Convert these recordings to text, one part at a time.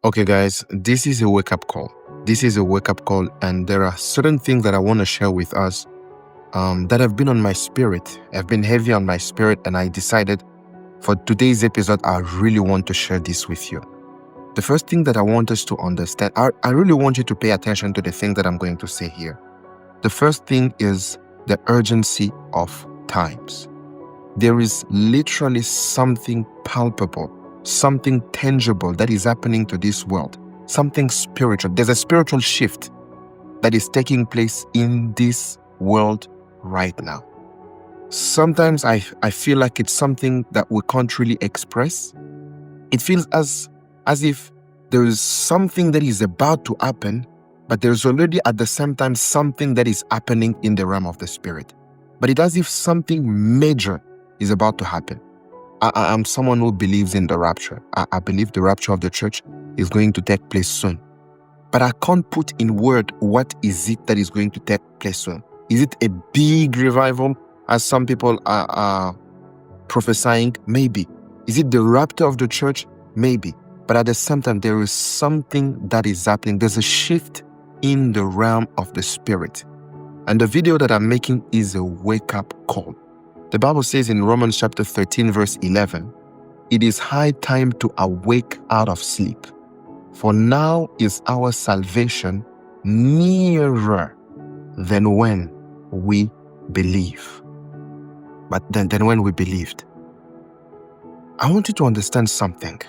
Okay, guys, this is a wake up call. This is a wake up call, and there are certain things that I want to share with us that have been on my spirit, have been heavy on my spirit, and I decided for today's episode, I really want to share this with you. The first thing that I want us to understand, I really want you to pay attention to the thing that I'm going to say here. The first thing is the urgency of times. There is literally something palpable, something tangible that is happening to this world, something spiritual. There's a spiritual shift that is taking place in this world right now. Sometimes I feel like it's something that we can't really express. It feels as if there is something that is about to happen, but there's already at the same time something that is happening in the realm of the spirit. But it's as if something major is about to happen. I'm someone who believes in the rapture. I believe the rapture of the church is going to take place soon. But I can't put in word what is it that is going to take place soon. Is it a big revival, as some people are prophesying? Maybe. Is it the rapture of the church? Maybe. But at the same time, there is something that is happening. There's a shift in the realm of the spirit. And the video that I'm making is a wake-up call. The Bible says in Romans chapter 13, verse 11, "It is high time to awake out of sleep, for now is our salvation nearer than when we believe." But then when we believed. I want you to understand something.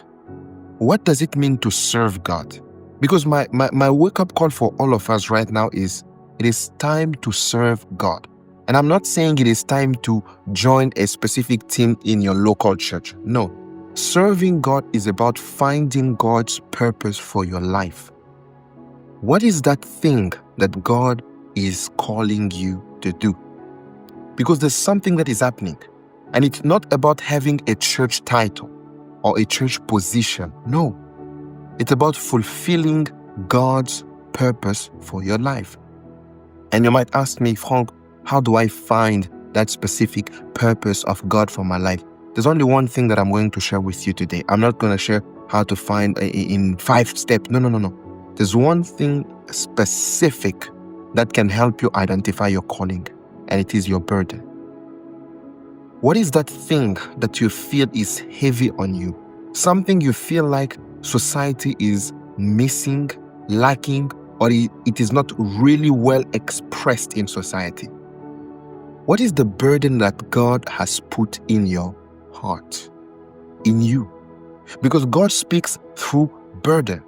What does it mean to serve God? Because my wake-up call for all of us right now is, it is time to serve God. And I'm not saying it is time to join a specific team in your local church. No. Serving God is about finding God's purpose for your life. What is that thing that God is calling you to do? Because there's something that is happening. And it's not about having a church title or a church position. No. It's about fulfilling God's purpose for your life. And you might ask me, Frank, how do I find that specific purpose of God for my life? There's only one thing that I'm going to share with you today. I'm not going to share how to find in 5 steps. No. There's one thing specific that can help you identify your calling, and it is your burden. What is that thing that you feel is heavy on you? Something you feel like society is missing, lacking, or it is not really well expressed in society? What is the burden that God has put in your heart, in you? Because God speaks through burden.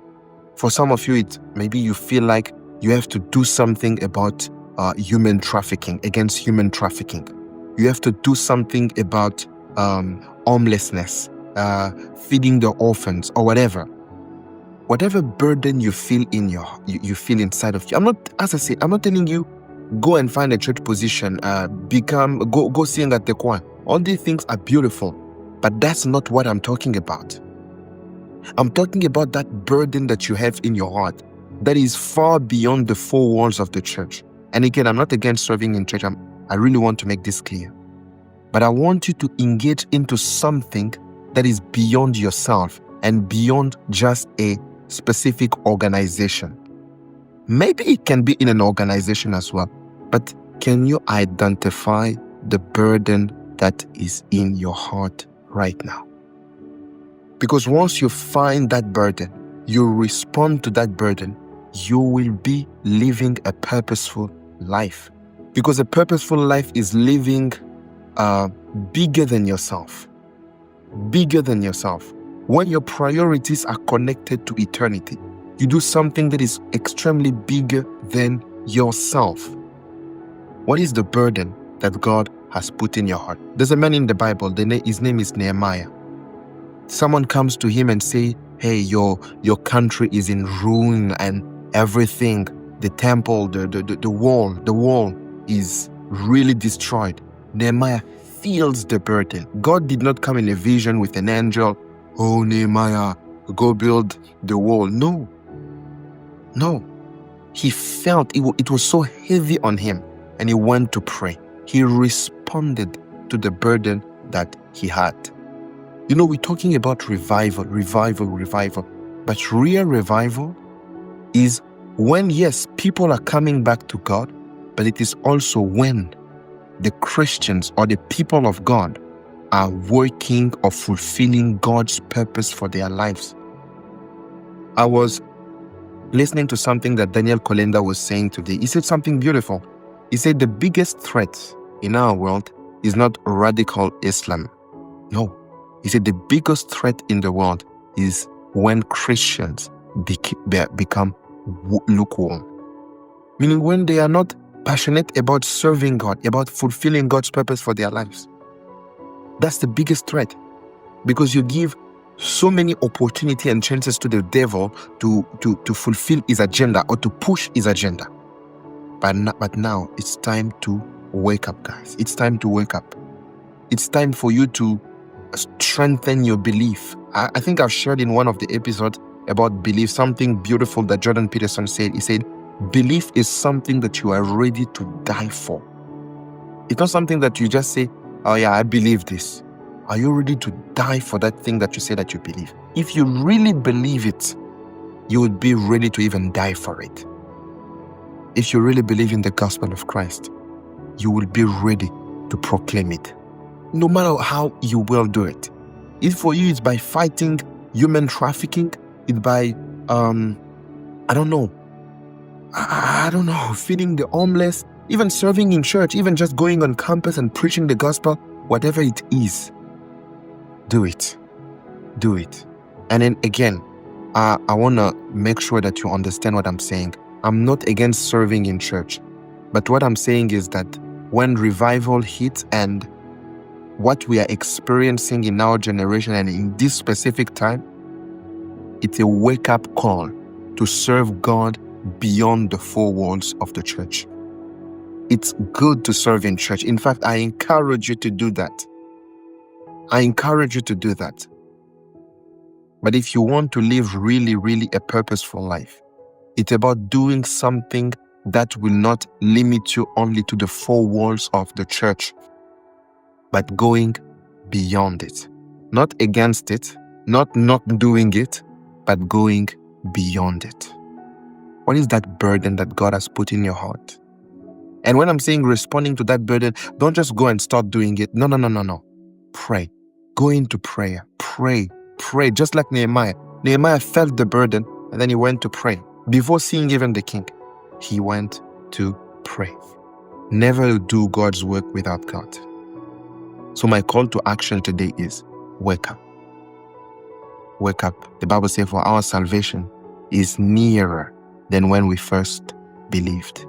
For some of you, maybe you feel like you have to do something about human trafficking, against human trafficking. You have to do something about homelessness, feeding the orphans, or whatever. Whatever burden you feel you feel inside of you. I'm not telling you go and find a church position, go sing at the choir. All these things are beautiful, but that's not what I'm talking about. I'm talking about that burden that you have in your heart that is far beyond the 4 walls of the church. And again, I'm not against serving in church. I really want to make this clear. But I want you to engage into something that is beyond yourself and beyond just a specific organization. Maybe it can be in an organization as well, but can you identify the burden that is in your heart right now? Because once you find that burden, you respond to that burden, you will be living a purposeful life. Because a purposeful life is living bigger than yourself. Bigger than yourself. When your priorities are connected to eternity, you do something that is extremely bigger than yourself. What is the burden that God has put in your heart? There's a man in the Bible, his name is Nehemiah. Someone comes to him and say, hey, your country is in ruin and everything, the temple, the wall is really destroyed. Nehemiah feels the burden. God did not come in a vision with an angel, oh, Nehemiah, go build the wall. No. He felt it was so heavy on him, and he went to pray. He responded to the burden that he had. You know, we're talking about revival. But real revival is when, yes, people are coming back to God, but it is also when the Christians or the people of God are working or fulfilling God's purpose for their lives. I was listening to something that Daniel Kolenda was saying today. He said something beautiful. He said the biggest threat in our world is not radical Islam. No. He said the biggest threat in the world is when Christians become lukewarm. Meaning when they are not passionate about serving God, about fulfilling God's purpose for their lives. That's the biggest threat, because you give so many opportunity and chances to the devil to fulfill his agenda or to push his agenda. But now it's time to wake up, guys. It's time to wake up. It's time for you to strengthen your belief. I think I've shared in one of the episodes about belief something beautiful that Jordan Peterson said. He said, belief is something that you are ready to die for. It's not something that you just say, oh yeah, I believe this. Are you ready to die for that thing that you say that you believe? If you really believe it, you would be ready to even die for it. If you really believe in the gospel of Christ, you will be ready to proclaim it. No matter how you will do it. If for you it's by fighting human trafficking, it's by, I don't know, feeding the homeless, even serving in church, even just going on campus and preaching the gospel, whatever it is, do it. Do it. And then again, I want to make sure that you understand what I'm saying. I'm not against serving in church, but what I'm saying is that when revival hits and what we are experiencing in our generation and in this specific time, it's a wake-up call to serve God beyond the four walls of the church. It's good to serve in church. In fact, I encourage you to do that. But if you want to live really, really a purposeful life, it's about doing something that will not limit you only to the four walls of the church, but going beyond it. Not against it, not doing it, but going beyond it. What is that burden that God has put in your heart? And when I'm saying responding to that burden, don't just go and start doing it. No. Pray. Go into prayer. Pray. Just like Nehemiah. Nehemiah felt the burden and then he went to pray. Before seeing even the king, he went to pray. Never do God's work without God. So my call to action today is wake up. Wake up. The Bible says for our salvation is nearer than when we first believed.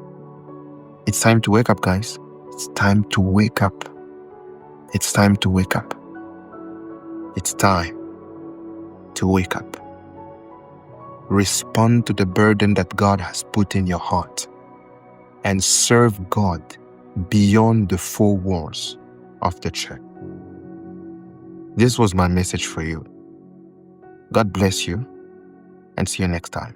It's time to wake up, guys. It's time to wake up. It's time to wake up. It's time to wake up. Respond to the burden that God has put in your heart and serve God beyond the four walls of the church. This was my message for you. God bless you and see you next time.